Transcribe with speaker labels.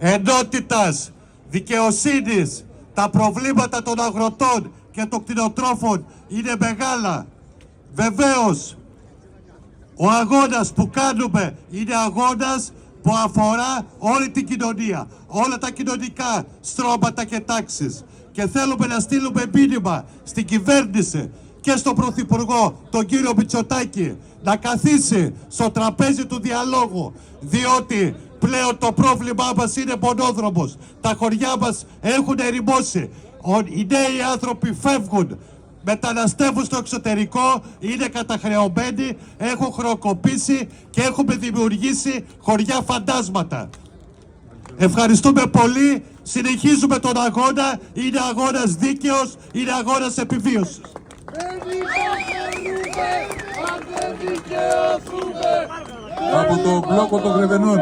Speaker 1: ενότητας, δικαιοσύνης. Τα προβλήματα των αγροτών και των κτηνοτρόφων είναι μεγάλα. Βεβαίως, ο αγώνας που κάνουμε είναι αγώνας που αφορά όλη την κοινωνία, όλα τα κοινωνικά στρώματα και τάξεις. Και θέλουμε να στείλουμε μήνυμα στην κυβέρνηση και στον Πρωθυπουργό, τον κύριο Μητσοτάκη, να καθίσει στο τραπέζι του διαλόγου, διότι πλέον το πρόβλημά μας είναι μονόδρομος. Τα χωριά μας έχουν ερημώσει. Οι νέοι άνθρωποι φεύγουν, μεταναστεύουν στο εξωτερικό, είναι καταχρεωμένοι, έχουν χρεοκοπήσει και έχουμε δημιουργήσει χωριά φαντάσματα. Ευχαριστούμε πολύ, συνεχίζουμε τον αγώνα, είναι αγώνας δίκαιος, είναι αγώνας επιβίωσης.
Speaker 2: Από το μπλόκο των Γρεβενών.